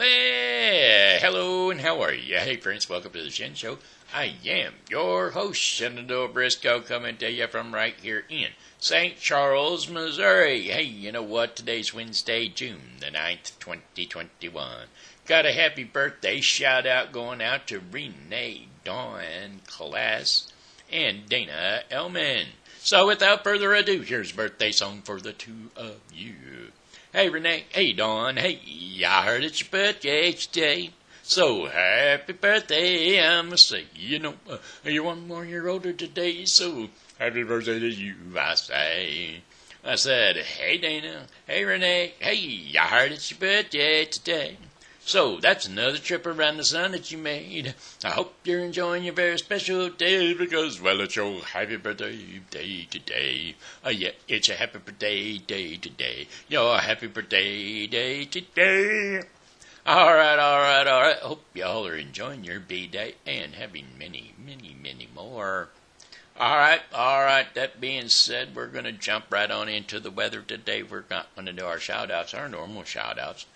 Hey, hello, and how are you? Hey, friends, welcome to the Shen Show. I am your host, Shenandoah Briscoe, coming to you from right here in St. Charles, Missouri. Hey, you know what? Today's Wednesday, June the 9th, 2021. Got a happy birthday shout-out going out to Renée Dawn Class and Dana Ehlmann. So, without further ado, here's a birthday song for the two of you. Hey, Renee. Hey, Dawn. Hey, I heard it's your birthday today. So, happy birthday, I'ma say. You're 1 more year older today, so happy birthday to you, I say. I said, hey, Dana. Hey, Renee. Hey, I heard it's your birthday today. So, that's another trip around the sun that you made. I hope you're enjoying your very special day because, well, it's your happy birthday day today. Yeah, it's a happy birthday day today. Your happy birthday day today. All right. Hope y'all are enjoying your B-Day and having many, many, many more. All right. That being said, we're going to jump right on into the weather today. We're not going to do our shout-outs, our normal shout-outs.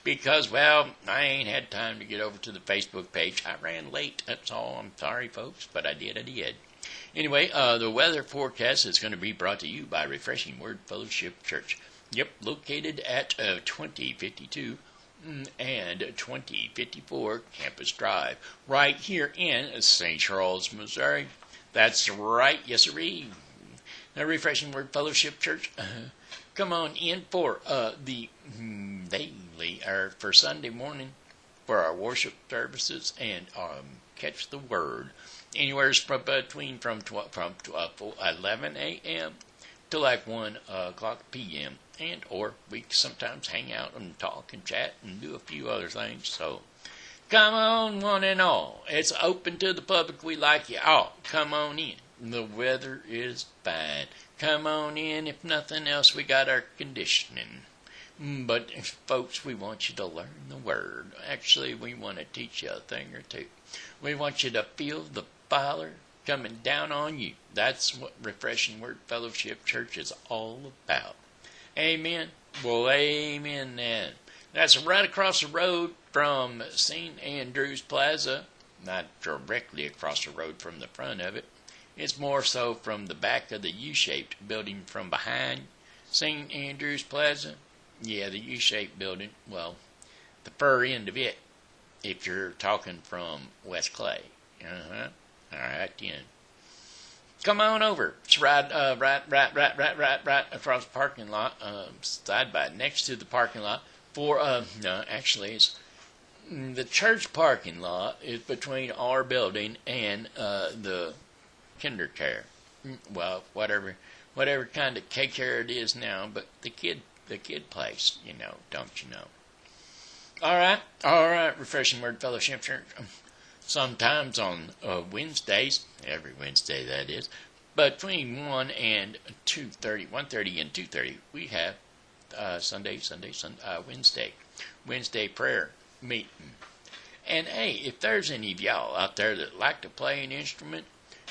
Because, well, I ain't had time to get over to the Facebook page. I ran late, that's all. I'm sorry, folks, but I did. Anyway, the weather forecast is going to be brought to you by Refreshing Word Fellowship Church. Yep, located at 2052 and 2054 Campus Drive, right here in St. Charles, Missouri. That's right, yes sirree. The Refreshing Word Fellowship Church. Come on in for the daily, or for Sunday morning, for our worship services and catch the word. Anywhere from 11 a.m. to like 1 o'clock p.m. And or we sometimes hang out and talk and chat and do a few other things. So come on, one and all. It's open to the public. We like you all. Come on in. The weather is fine. Come on in. If nothing else, we got our conditioning. But, folks, we want you to learn the Word. Actually, we want to teach you a thing or two. We want you to feel the Father coming down on you. That's what Refreshing Word Fellowship Church is all about. Amen? Well, amen then. That's right across the road from St. Andrew's Plaza. Not directly across the road from the front of it. It's more so from the back of the U-shaped building from behind St. Andrew's Plaza. Yeah, the U-shaped building. Well, the fur end of it, if you're talking from West Clay. All right, then. Come on over. It's right across the parking lot, side by next to the parking lot. It's the church parking lot is between our building and the kindergarten. Well, whatever kind of K care it is now, but the kid place, don't you know? All right, Refreshing Word Fellowship Church. Sometimes on Wednesdays, every Wednesday that is, between 1 and 2:30, 1:30 and 2:30, we have Wednesday prayer meeting. And hey, if there's any of y'all out there that like to play an instrument,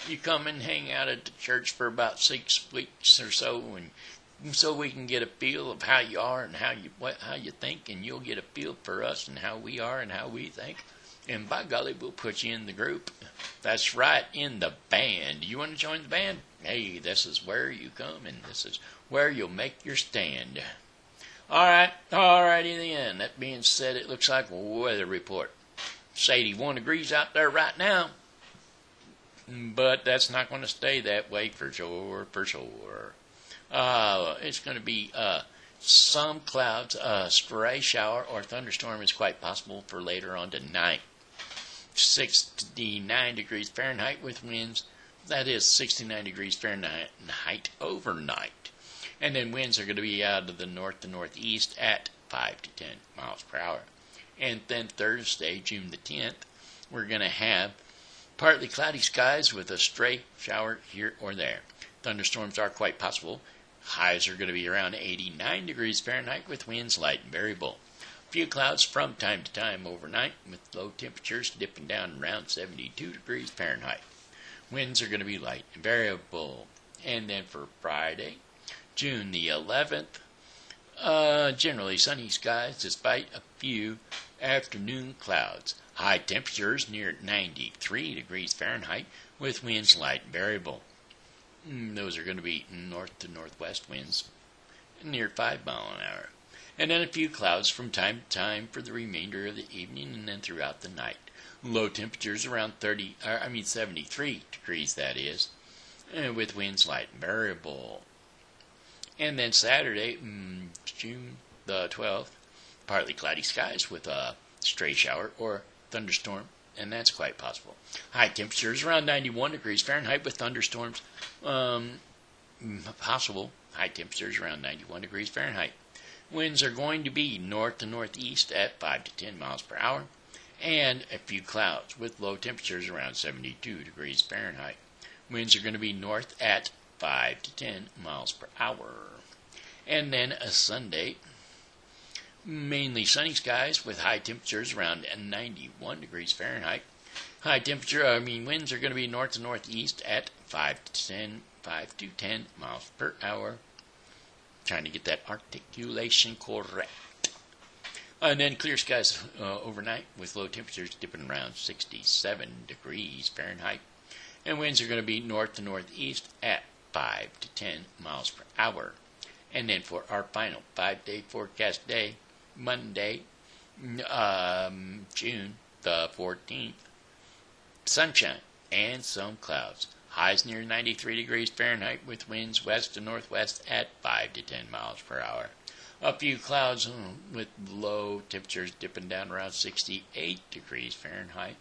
you come and hang out at the church for about 6 weeks or so, and so we can get a feel of how you are and how you think, and you'll get a feel for us and how we are and how we think. And by golly, we'll put you in the group. That's right, in the band. You want to join the band? Hey, this is where you come, and this is where you'll make your stand. Alrighty then. That being said, it looks like a weather report. It's 81 degrees out there right now. But that's not going to stay that way for sure. It's going to be some clouds, stray shower or thunderstorm is quite possible for later on tonight. 69 degrees Fahrenheit with winds. That is 69 degrees Fahrenheit overnight. And then winds are going to be out of the north to northeast at 5 to 10 miles per hour. And then Thursday, June the 10th, we're going to have partly cloudy skies with a stray shower here or there. Thunderstorms are quite possible. Highs are going to be around 89 degrees Fahrenheit with winds light and variable. A few clouds from time to time overnight with low temperatures dipping down around 72 degrees Fahrenheit. Winds are going to be light and variable. And then for Friday, June the 11th, Generally sunny skies despite a few afternoon clouds. High temperatures near 93 degrees Fahrenheit with winds light variable. Those are going to be north to northwest winds near 5 miles an hour. And then a few clouds from time to time for the remainder of the evening and then throughout the night. Low temperatures around 73 degrees, that is, with winds light variable. And then Saturday, June the 12th, partly cloudy skies with a stray shower or thunderstorm, and that's quite possible. High temperatures around 91 degrees Fahrenheit with thunderstorms possible. High temperatures around 91 degrees Fahrenheit. Winds are going to be north to northeast at 5 to 10 miles per hour, and a few clouds with low temperatures around 72 degrees Fahrenheit. Winds are going to be north at 5 to 10 miles per hour. And then a Sunday, mainly sunny skies with high temperatures around 91 degrees Fahrenheit. Winds are going to be north to northeast at 5 to 10 miles per hour. Trying to get that articulation correct. And then clear skies overnight with low temperatures dipping around 67 degrees Fahrenheit. And winds are going to be north to northeast at 5 to 10 miles per hour. And then for our final 5-day forecast day, Monday, June the 14th, sunshine and some clouds. Highs near 93 degrees Fahrenheit with winds west to northwest at 5 to 10 miles per hour. A few clouds with low temperatures dipping down around 68 degrees Fahrenheit.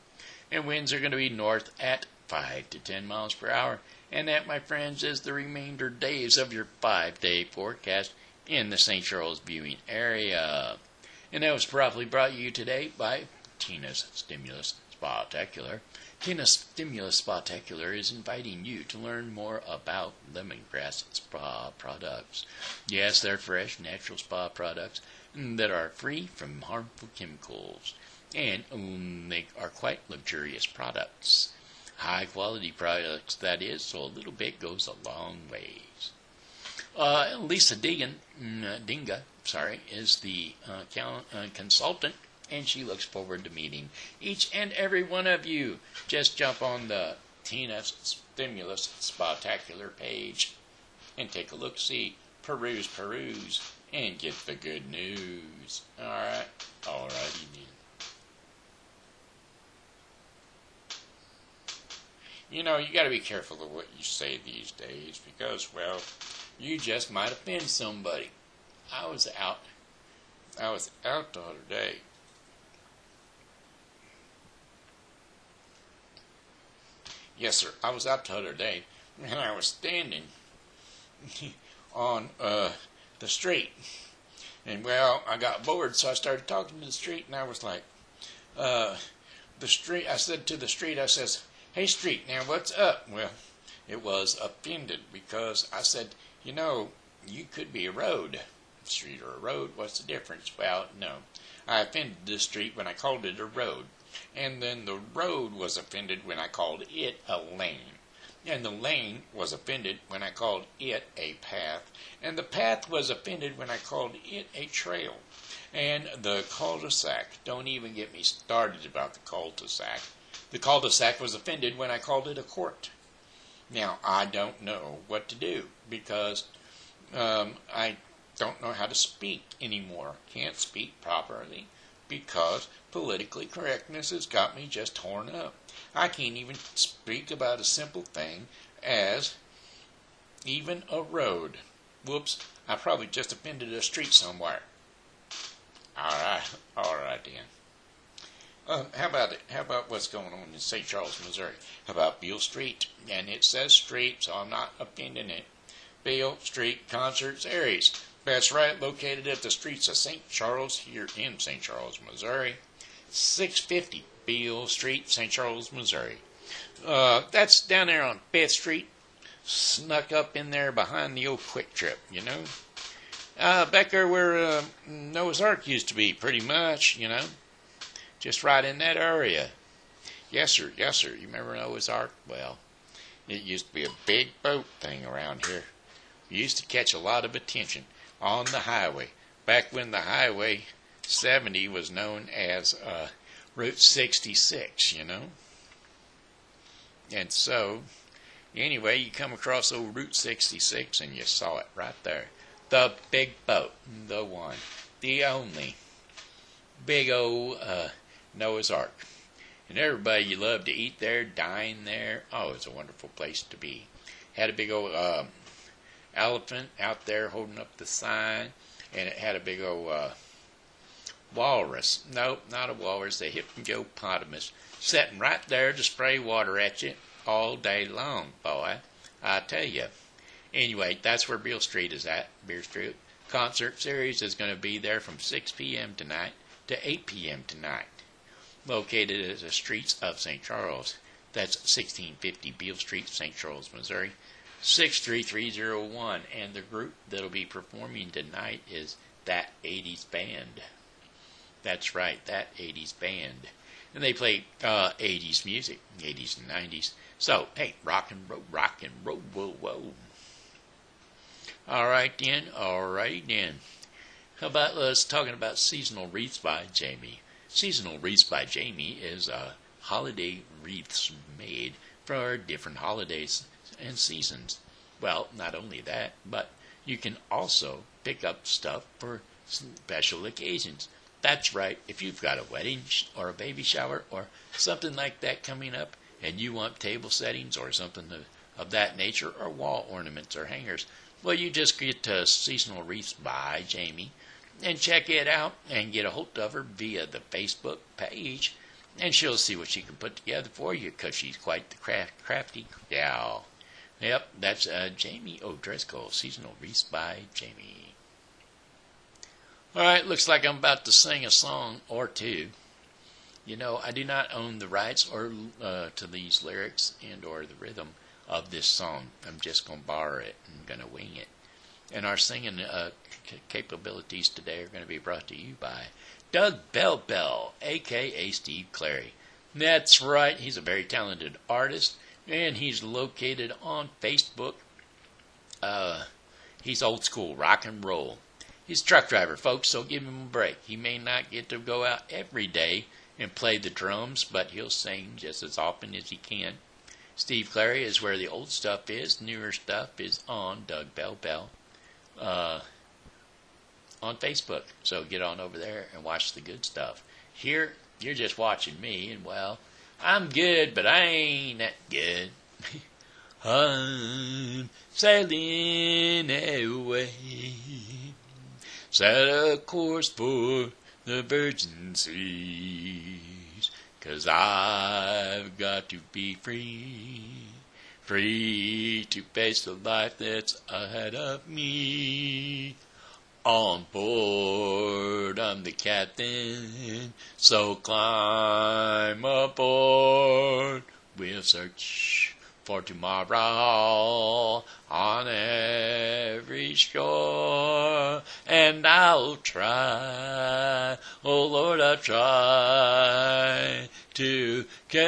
And winds are going to be north at 5 to 10 miles per hour. And that, my friends, is the remainder days of your 5-day forecast in the St. Charles viewing area. And that was probably brought you today by Tina's Stimulus Spectacular. Tina's Stimulus Spectacular is inviting you to learn more about lemongrass spa products. Yes, they're fresh, natural spa products that are free from harmful chemicals. And they are quite luxurious products. High-quality products, that is, so a little bit goes a long ways. Lisa Dinga, is the consultant, and she looks forward to meeting each and every one of you. Just jump on the Tina's Stimulus Spectacular page and take a look-see, peruse, and get the good news. Alrighty then. You know, you got to be careful of what you say these days because, well, you just might offend somebody. I was out the other day. Yes, sir. I was out the other day, and I was standing on the street. And, well, I got bored, so I started talking to the street, and I was like, I said to the street, I says, "Hey, street, now what's up?" Well, it was offended because I said, you know, you could be a road. Street or a road, what's the difference? Well, no. I offended the street when I called it a road. And then the road was offended when I called it a lane. And the lane was offended when I called it a path. And the path was offended when I called it a trail. And the cul-de-sac, don't even get me started about the cul-de-sac. The cul-de-sac was offended when I called it a court. Now, I don't know what to do because I don't know how to speak anymore. Can't speak properly because politically correctness has got me just torn up. I can't even speak about a simple thing as even a road. Whoops, I probably just offended a street somewhere. All right then. How about it? How about what's going on in St. Charles, Missouri? How about Beale Street? And it says street, so I'm not offending it. Beale Street Concert Series. That's right, located at the streets of St. Charles here in St. Charles, Missouri. 650 Beale Street, St. Charles, Missouri. That's down there on 5th Street, snuck up in there behind the old Quick Trip, you know. Back there where Noah's Ark used to be, pretty much, you know. Just right in that area. Yes, sir. You remember Noah's Ark? Well, it used to be a big boat thing around here. We used to catch a lot of attention on the highway back when the Highway 70 was known as Route 66, you know. And so, anyway, you come across old Route 66 and you saw it right there. The big boat, the one, the only, big old Noah's Ark. And everybody, you love to eat there, dine there. Oh, it's a wonderful place to be. Had a big old elephant out there holding up the sign, and it had a big old walrus. Nope, not a walrus, a hippopotamus, sitting right there to spray water at you all day long, boy. I tell you. Anyway, that's where Beale Street is at. Beale Street concert series is going to be there from 6 p.m. tonight to 8 p.m. tonight. Located at the streets of St. Charles. That's 1650 Beale Street, St. Charles, Missouri, 63301. And the group that'll be performing tonight is That 80s Band. That's right, That 80s Band. And they play 80s music, 80s and 90s. So, hey, rock and roll, whoa, whoa. All right then. How about us talking about Seasonal Wreaths by Jamie? Seasonal Wreaths by Jamie is holiday wreaths made for different holidays and seasons. Well, not only that, but you can also pick up stuff for special occasions. That's right, if you've got a wedding or a baby shower or something like that coming up and you want table settings or something of that nature or wall ornaments or hangers, well, you just get to Seasonal Wreaths by Jamie and check it out and get a hold of her via the Facebook page, and she'll see what she can put together for you because she's quite the crafty gal. Yep, that's Jamie O'Driscoll, Seasonal Wreaths by Jamie. All right, looks like I'm about to sing a song or two. You know, I do not own the rights or to these lyrics and or the rhythm of this song. I'm just going to borrow it and going to wing it. And our singing capabilities today are going to be brought to you by Doug Bell, a.k.a. Steve Clary. That's right, he's a very talented artist, and he's located on Facebook. He's old school rock and roll. He's a truck driver, folks, so give him a break. He may not get to go out every day and play the drums, but he'll sing just as often as he can. Steve Clary is where the old stuff is. Newer stuff is on Doug Bell on Facebook. So get on over there and watch the good stuff. Here, you're just watching me, and well, I'm good, but I ain't that good. I'm sailing away, set a course for the virgin seas, 'cause I've got to be free to face the life that's ahead of me. On board, I'm the captain, so climb aboard. We'll search for tomorrow on every shore, and I'll try, oh Lord, I'll try to carry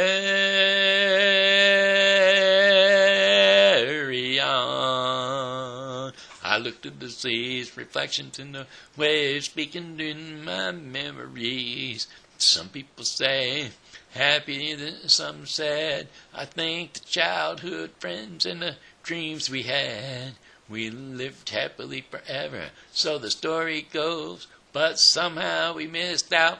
on. I looked at the seas, reflections in the waves, speaking in my memories. Some people say happy, some sad. I think the childhood friends and the dreams we had, we lived happily forever, so the story goes. But somehow we missed out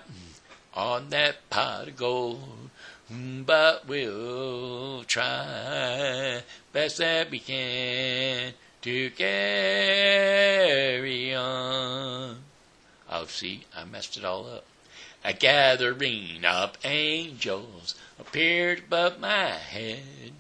on that pot of gold. But we'll try best that we can to carry on. Oh, see, I messed it all up. A gathering of angels appeared above my head.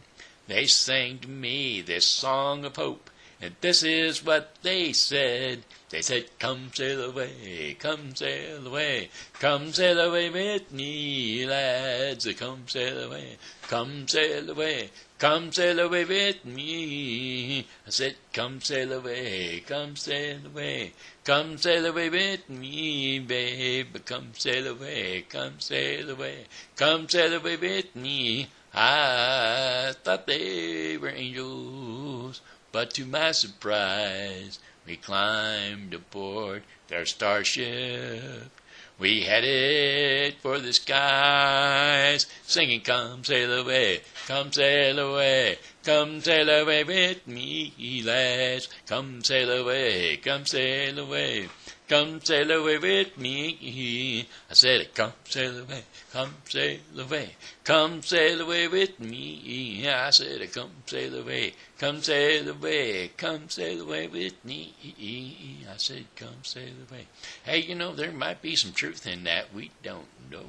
They sang to me this song of hope, and this is what they said. They said, come sail away, come sail away, come sail away with me, lads. Come sail away, come sail away, come sail away with me. I said, come sail away, come sail away, come sail away with me, babe. Come sail away, come sail away, come sail away with me. I thought they were angels, but to my surprise, we climbed aboard their starship. We headed for the skies, singing, come sail away, come sail away, come sail away with me, lads. Come sail away, come sail away, come sail away with me. I said, come sail away, come sail away, come sail away with me. I said, come sail away, come sail away, come sail away with me. I said, come sail away. Hey, you know, there might be some truth in that. We don't know.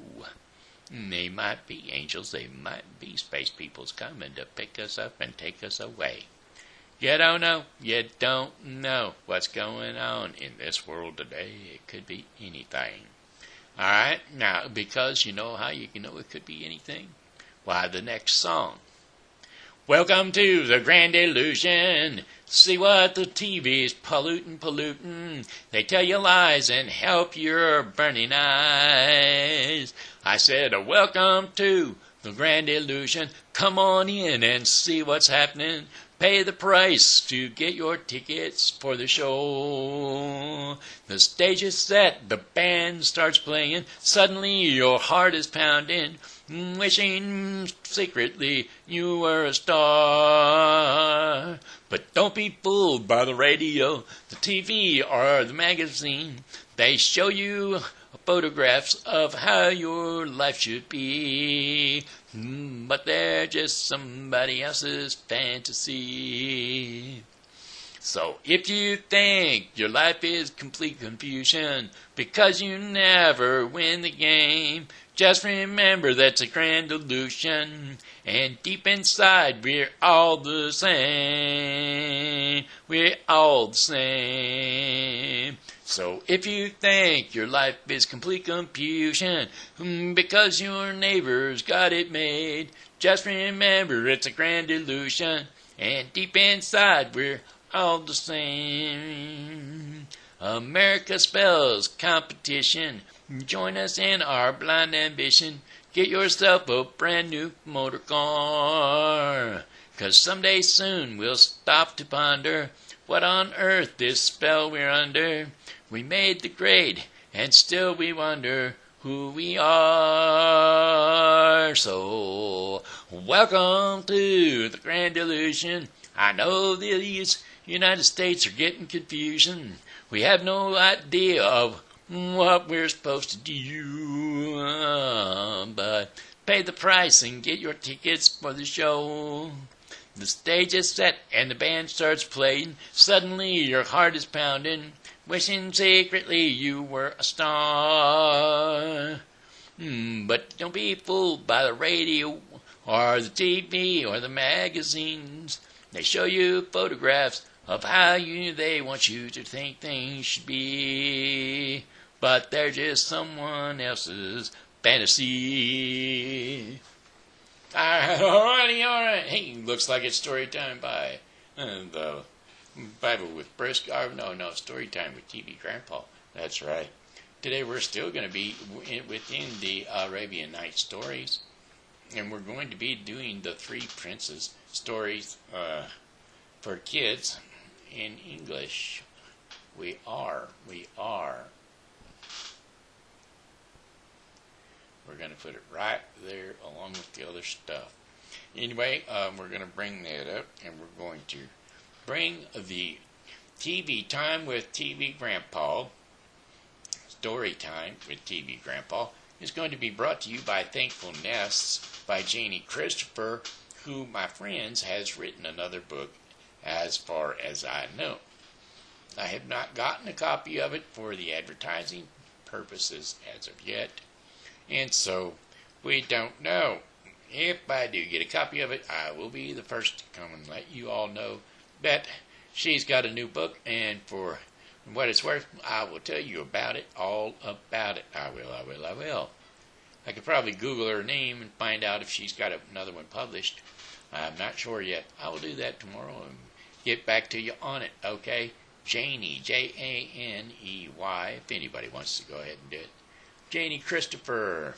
They might be angels. They might be space peoples coming to pick us up and take us away. You don't know. You don't know what's going on in this world today. It could be anything. All right? Now, because you know how you can know it could be anything? Why, the next song. Welcome to the grand illusion. See what the TV's polluting. They tell you lies and help your burning eyes. I said, welcome to the grand illusion. Come on in and see what's happening. Pay the price to get your tickets for the show. The stage is set, the band starts playing. Suddenly your heart is pounding, wishing secretly you were a star. But don't be fooled by the radio, the TV, or the magazine. They show you photographs of how your life should be, but they're just somebody else's fantasy. So if you think your life is complete confusion because you never win the game, just remember that's a grand illusion, and deep inside we're all the same. We're all the same. So if you think your life is complete confusion because your neighbor's got it made, just remember it's a grand illusion, and deep inside we're all the same. America spells competition. Join us in our blind ambition. Get yourself a brand new motor car, 'cause someday soon we'll stop to ponder what on earth this spell we're under. We made the grade, and still we wonder who we are. So, welcome to the grand illusion. I know these United States are getting confusion. We have no idea of what we're supposed to do, but pay the price and get your tickets for the show. The stage is set and the band starts playing. Suddenly your heart is pounding, wishing secretly you were a star. But don't be fooled by the radio or the TV or the magazines. They show you photographs of how they want you to think things should be, but they're just someone else's fantasy. Alright. Hey, looks like it's story time by the Bible with Brisk. No, story time with TV Grandpa. That's right. Today we're still going to be within the Arabian Nights stories, and we're going to be doing the Three Princes stories for kids in English. We are. We're going to put it right there along with the other stuff. Anyway, we're going to bring that up, and we're going to bring the TV Time with TV Grandpa, Story Time with TV Grandpa, is going to be brought to you by Thankful Nests by Janie Christopher, who, my friends, has written another book as far as I know. I have not gotten a copy of it for the advertising purposes as of yet, and so we don't know. If I do get a copy of it, I will be the first to come and let you all know that she's got a new book, and for what it's worth, I will tell you all about it. I will. I could probably Google her name and find out if she's got another one published. I'm not sure yet. I will do that tomorrow and get back to you on it, okay? Janie, Janey, if anybody wants to go ahead and do it. Janie Christopher.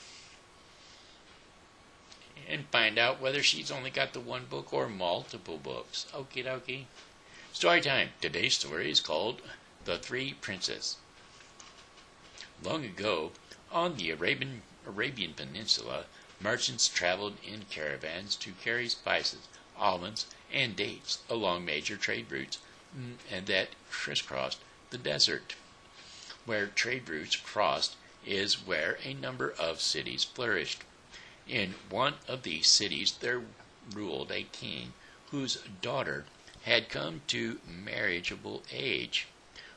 And find out whether she's only got the one book or multiple books. Okie dokie. Story time. Today's story is called The Three Princes. Long ago, on the Arabian Peninsula, merchants traveled in caravans to carry spices, almonds, and dates along major trade routes and that crisscrossed the desert. Where trade routes crossed is where a number of cities flourished. In one of these cities there ruled a king whose daughter had come to marriageable age,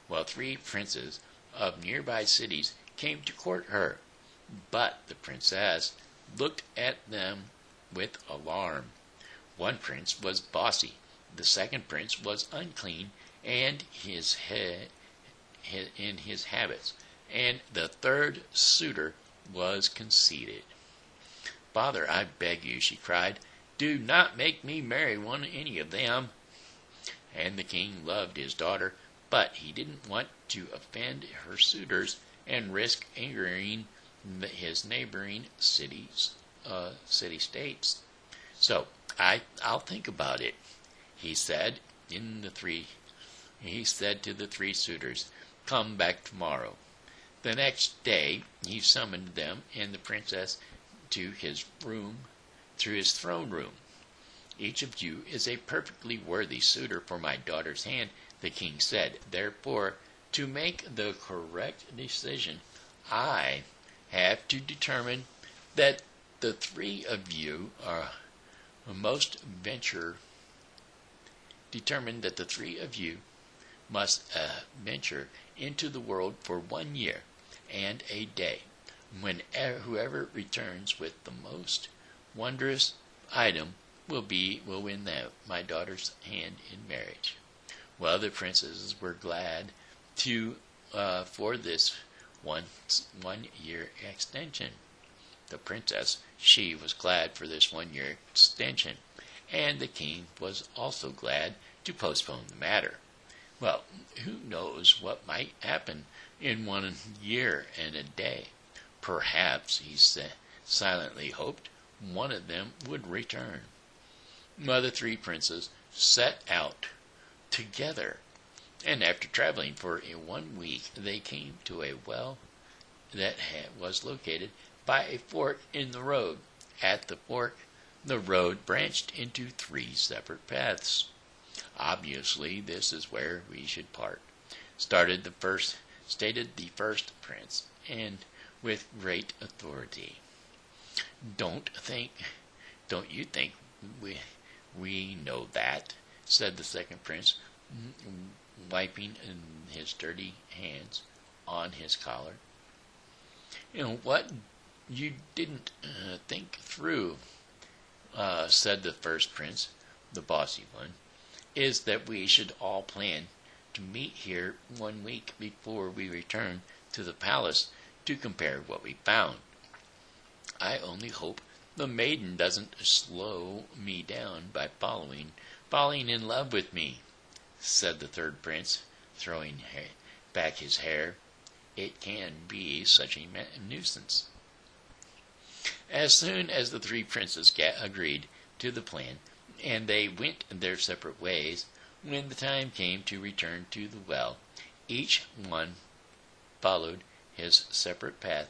while 3 princes of nearby cities came to court her. But the princess looked at them with alarm. One prince was bossy, the second prince was unclean in his habits, and the third suitor was conceited. "Father, I beg you," she cried, "do not make me marry any of them." And the king loved his daughter, but he didn't want to offend her suitors and risk angering his neighboring city-states. "So I'll think about it," he said to the 3 suitors. "Come back tomorrow." The next day he summoned them and the princess to his throne room. "Each of you is a perfectly worthy suitor for my daughter's hand," the king said. "Therefore, to make the correct decision, I have to determine that the 3 of you must venture into the world for 1 year and a day, when whoever returns with the most wondrous item will win my daughter's hand in marriage." Well, the princesses were glad for this 1 year extension. The princess, she was glad for this 1 year extension, and the king was also glad to postpone the matter. Well, who knows what might happen in 1 year and a day? Perhaps, he silently hoped, one of them would return. Well, the 3 princes set out together, and after traveling for 1 week, they came to a well that was located by a fork in the road. At the fork, the road branched into 3 separate paths. "Obviously, this is where we should part," stated the first prince, and with great authority. Don't you think we know that?" said the second prince, wiping his dirty hands on his collar. "What you didn't think through," said the first prince, the bossy one, "is that we should all plan to meet here 1 week before we return to the palace to compare what we found. I only hope the maiden doesn't slow me down by falling in love with me," said the third prince, throwing back his hair. "It can be such a nuisance." As soon as the 3 princes agreed to the plan, and they went their separate ways, when the time came to return to the well, each one followed his separate path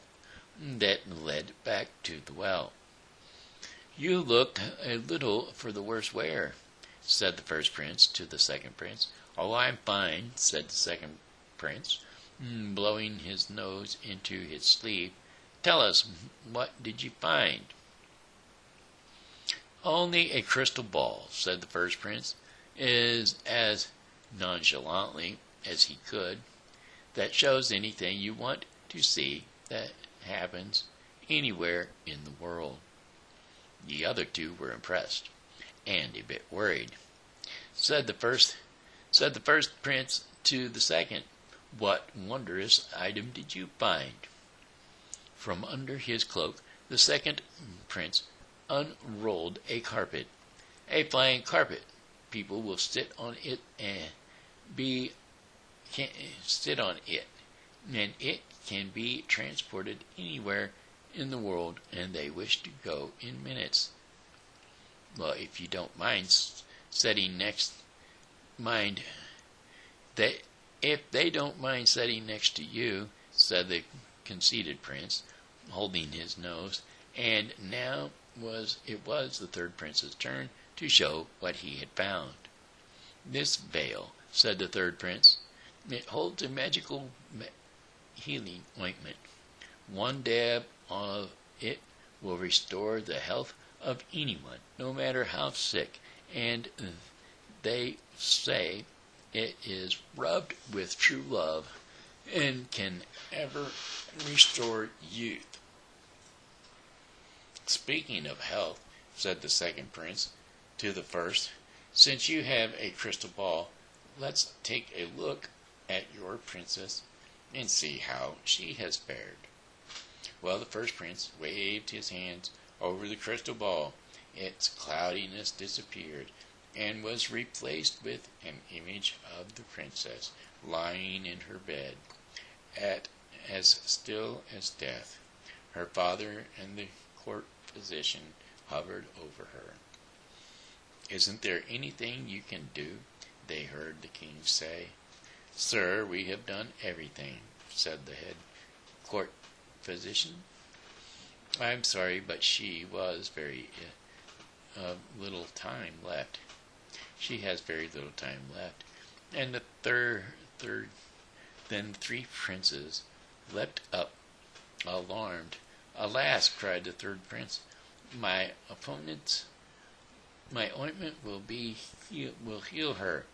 that led back to the well. "You look a little for the worse wear," said the first prince to the second prince. "Oh, I'm fine," said the second prince, blowing his nose into his sleeve. "Tell us, what did you find?" "Only a crystal ball," said the first prince, as nonchalantly as he could, "that shows anything you want to see that happens anywhere in the world." The other 2 were impressed and a bit worried. Said the first prince to the second, "What wondrous item did you find?" From under his cloak, the second prince unrolled a carpet. "A flying carpet. People will sit on it and it can be transported anywhere in the world, and they wish to go in minutes." "Well, if you don't mind sitting next if they don't mind sitting next to you," said the conceited prince, holding his nose, and now it was the third prince's turn to show what he had found. "This veil," said the third prince, "it holds a magical healing ointment. One dab of it will restore the health of anyone, no matter how sick, and they say it is rubbed with true love and can ever restore youth." "Speaking of health," said the second prince to the first, "since you have a crystal ball, let's take a look at your princess and see how she has fared." Well, the first prince waved his hands over the crystal ball. Its cloudiness disappeared and was replaced with an image of the princess lying in her bed, as still as death. Her father and the court physician hovered over her. "Isn't there anything you can do?" they heard the king say. "Sir, we have done everything," said the head court physician. "I'm sorry, but she was very little time left. She has very little time left." And the then three princes leapt up, alarmed. "Alas!" cried the third prince, my ointment will heal her,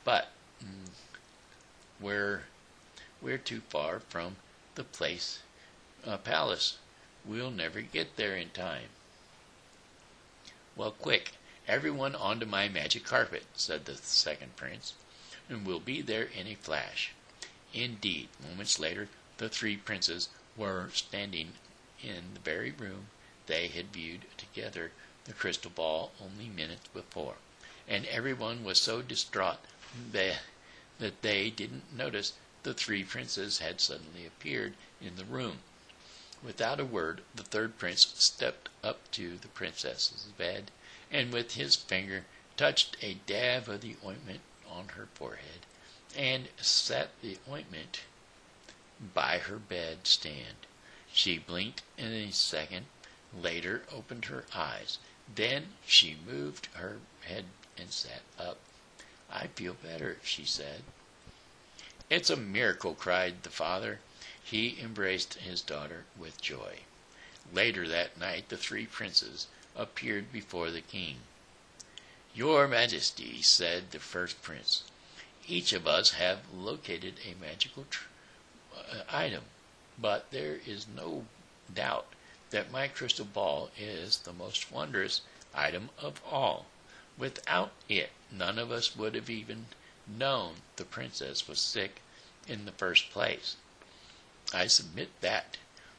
but we're too far from the palace. We'll never get there in time." "Well, quick, everyone onto my magic carpet," said the second prince, "and we'll be there in a flash." Indeed, moments later, the three princes were standing in the very room they had viewed together the crystal ball only minutes before, and everyone was so distraught that they didn't notice the three princes had suddenly appeared in the room. Without a word, the third prince stepped up to the princess's bed, and with his finger touched a dab of the ointment on her forehead, and set the ointment by her bed stand. She blinked in a second, later opened her eyes. Then she moved her head and sat up. "I feel better," she said. "It's a miracle," cried the father. He embraced his daughter with joy. Later that night the three princes appeared before the king. "Your Majesty," said the first prince, "each of us have located a magical item, but there is no doubt that my crystal ball is the most wondrous item of all. Without it, none of us would have even known the princess was sick in the first place. I submit that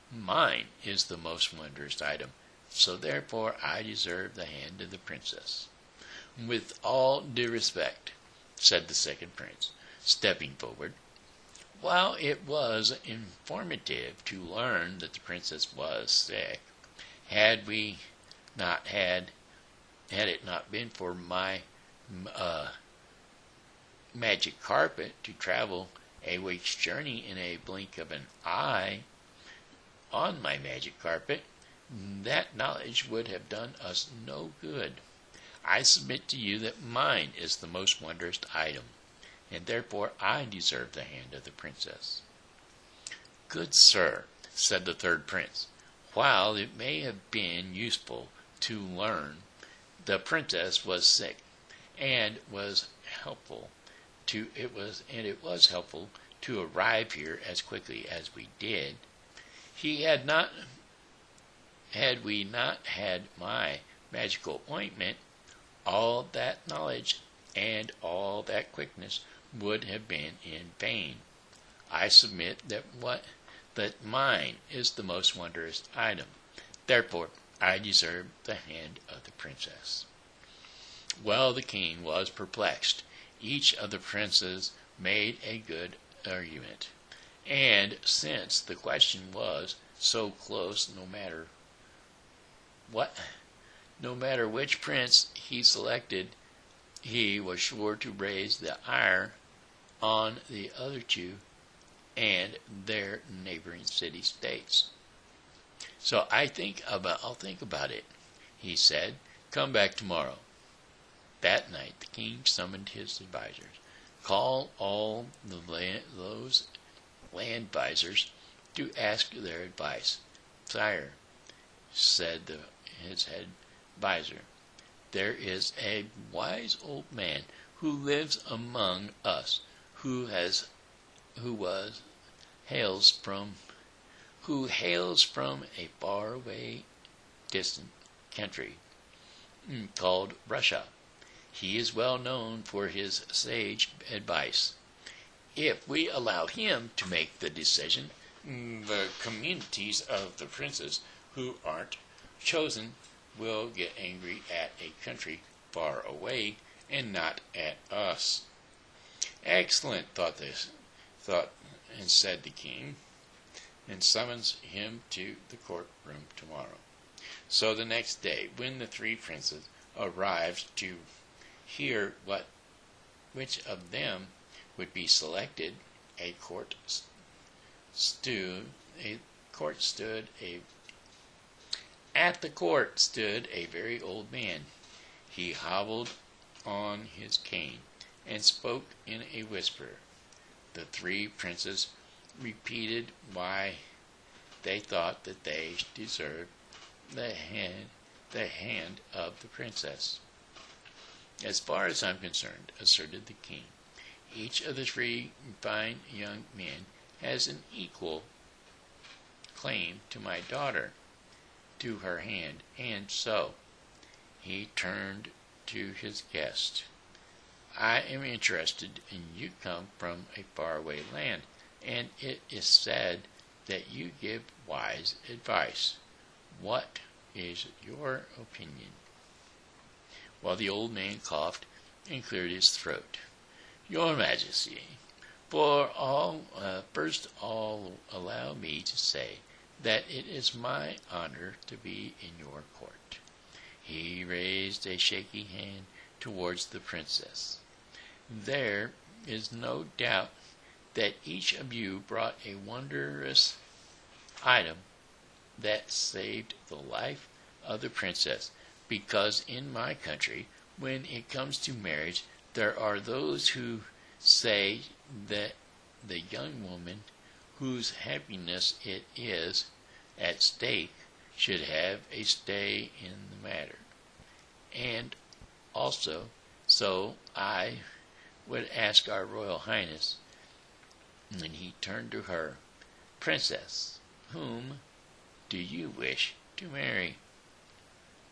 mine is the most wondrous item, so therefore I deserve the hand of the princess." "With all due respect," said the second prince, stepping forward, "while it was informative to learn that the princess was sick, had it not been for my magic carpet to travel a week's journey in a blink of an eye on my magic carpet, that knowledge would have done us no good. I submit to you that mine is the most wondrous item, and therefore I deserve the hand of the princess." "Good sir," said the third prince, "while it may have been useful to learn the princess was sick, and it was helpful to arrive here as quickly as we did, had we not had my magical ointment, all that knowledge and all that quickness would have been in vain. I submit that mine is the most wondrous item. Therefore, I deserve the hand of the princess." Well, the king was perplexed. Each of the princes made a good argument, and since the question was so close, no matter which prince he selected, he was sure to raise the ire on the other two and their neighboring city-states. So I'll think about it, he said. Come back tomorrow. That night the king summoned his advisors. Call all those land advisors to ask their advice. Sire, said his head advisor, there is a wise old man who lives among us, who hails from a faraway, distant country called Russia. He is well known for his sage advice. If we allow him to make the decision, the communities of the princes who aren't chosen will get angry at a country far away and not at us. Excellent, and said the king, and summons him to the courtroom tomorrow. So the next day, when the three princes arrived to hear which of them would be selected, at the court stood a very old man. He hobbled on his cane and spoke in a whisper. The three princes repeated why they thought that they deserved the hand of the princess. As far as I'm concerned, asserted the king, each of the three fine young men has an equal claim to my daughter, to her hand, and so he turned to his guest. I am interested in you come from a faraway land, and it is said that you give wise advice. What is your opinion? While the old man coughed and cleared his throat. Your Majesty, first allow me to say that it is my honor to be in your court. He raised a shaky hand towards the princess. There is no doubt that each of you brought a wondrous item that saved the life of the princess, because in my country, when it comes to marriage, there are those who say that the young woman whose happiness it is at stake should have a say in the matter. And also, so I would ask our Royal Highness, and he turned to her, Princess, whom do you wish to marry?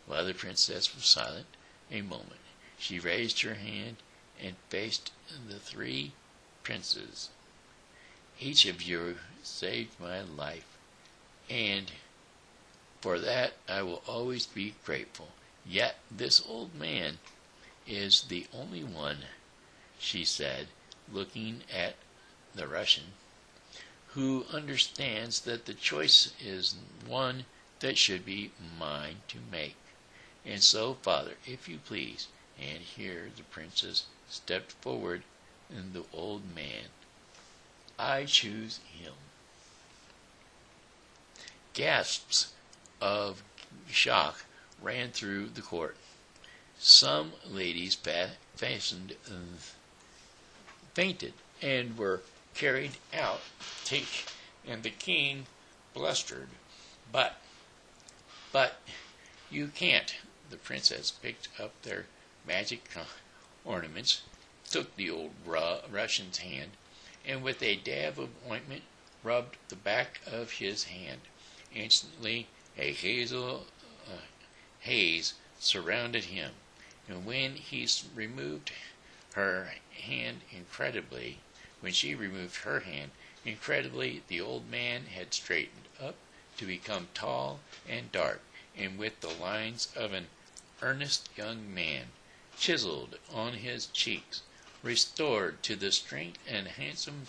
While the princess was silent a moment, she raised her hand and faced the three princes. Each of you saved my life, and for that I will always be grateful. Yet this old man is the only one, she said, looking at the Russian, who understands that the choice is one that should be mine to make. And so, Father, if you please, and here the princess stepped forward, and the old man, I choose him. Gasps of shock ran through the court. Some ladies fainted and were carried out, and the king blustered. But you can't. The princess picked up their magic ornaments, took the old Russian's hand, and with a dab of ointment rubbed the back of his hand. Instantly a haze surrounded him, and when she removed her hand, incredibly, the old man had straightened up to become tall and dark, and with the lines of an earnest young man chiseled on his cheeks, restored to the strength and handsome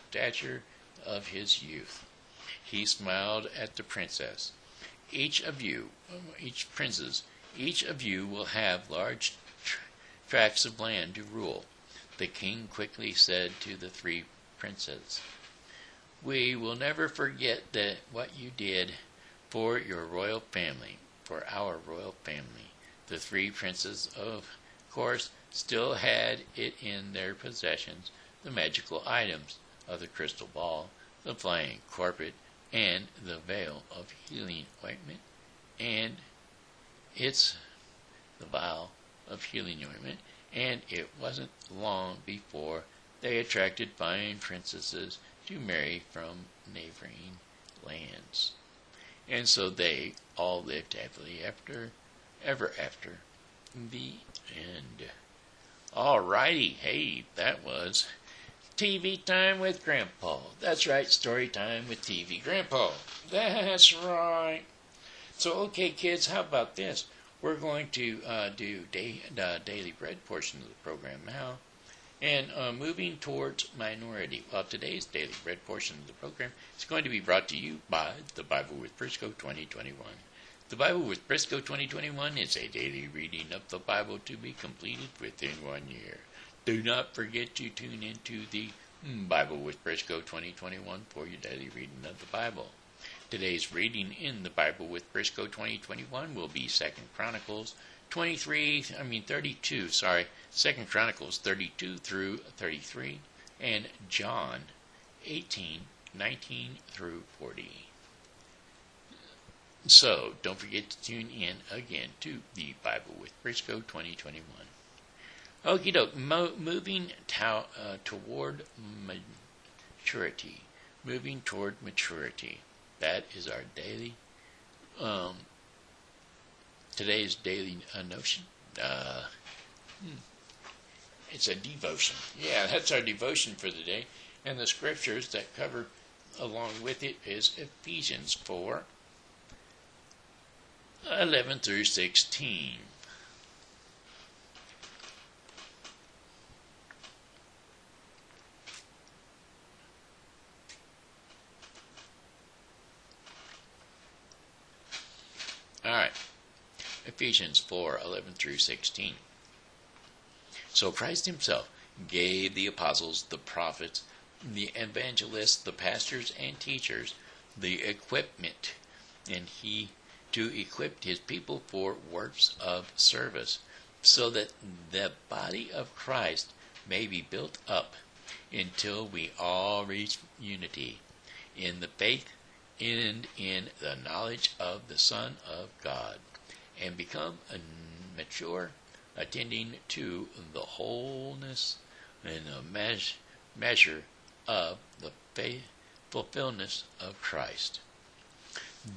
stature of his youth. He smiled at the princess. Each of you will have large tracts of land to rule, the king quickly said to the three princes. We will never forget what you did for your royal family, for our royal family. The three princes, of course, still had it in their possessions, the magical items of the crystal ball, the flying carpet, and the veil of healing ointment, and it's the vial of healing ointment, and it wasn't long before they attracted fine princesses to marry from neighboring lands. And so they all lived happily ever after the end. Alrighty, hey, that was TV time with Grandpa. That's right, story time with TV Grandpa. That's right. So, okay, kids, how about this? We're going to do daily bread portion of the program now. And moving towards minority. Well, today's daily bread portion of the program is going to be brought to you by the Bible with Briscoe 2021. The Bible with Briscoe 2021 is a daily reading of the Bible to be completed within 1 year. Do not forget to tune into the Bible with Briscoe 2021 for your daily reading of the Bible. Today's reading in the Bible with Briscoe 2021 will be 2 Chronicles 32, 2 Chronicles 32 through 33, and John 18, 19 through 40. So, don't forget to tune in again to the Bible with Briscoe 2021. Okie doke, moving toward maturity. Moving toward maturity. That is our daily, today's daily notion. It's a devotion. Yeah, that's our devotion for the day. And the scriptures that cover along with it is Ephesians 4, 11 through 16. All right. Ephesians 4, 11 through 16. So Christ himself gave the apostles, the prophets, the evangelists, the pastors and teachers, the equipment, and he to equip his people for works of service, so that the body of Christ may be built up until we all reach unity in the faith and in the knowledge of the Son of God, and become mature, attending to the wholeness and the measure of the fulfillment of Christ.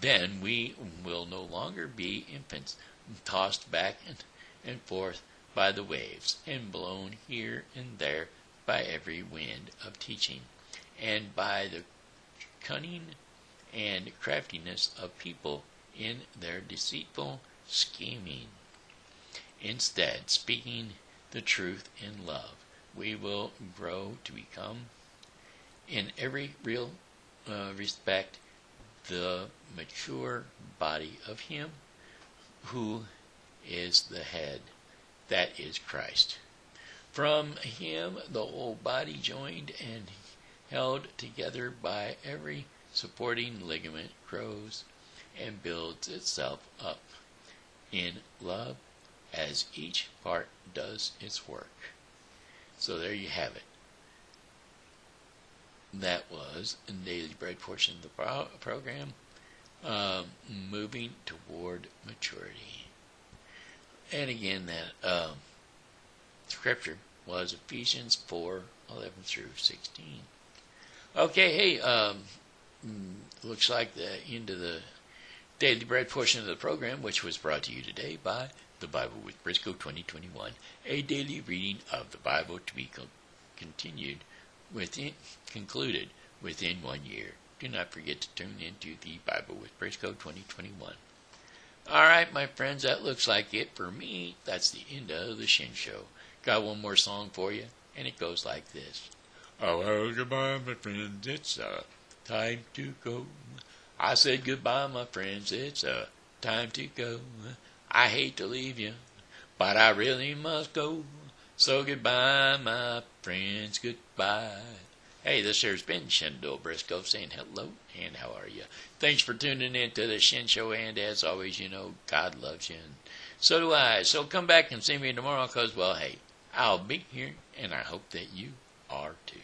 Then we will no longer be infants, tossed back and forth by the waves, and blown here and there by every wind of teaching, and by the cunning and craftiness of people in their deceitful scheming. Instead, speaking the truth in love, we will grow to become, in every real respect, the mature body of him who is the head, that is Christ. From him the whole body, joined and held together by every supporting ligament, grows and builds itself up in love as each part does its work. So there you have it. That was a daily bread portion of the program, moving toward maturity. And again, that scripture was Ephesians 4, 11 through 16. Okay, hey, looks like the end of the daily bread portion of the program, which was brought to you today by the Bible with Briscoe 2021, a daily reading of the Bible to be concluded within 1 year. Do not forget to tune into the Bible with Briscoe 2021. All right, my friends, that looks like it for me. That's the end of the Shen Show. Got one more song for you, and it goes like this. Oh, well, goodbye, my friends. It's time to go. I said goodbye, my friends. It's time to go. I hate to leave you, but I really must go. So goodbye, my friends. Goodbye. Hey, this here's been Shenandoah Briscoe saying hello and how are you? Thanks for tuning in to the Shen Show, and as always, God loves you, and so do I. So come back and see me tomorrow, because, well, hey, I'll be here, and I hope that you are too.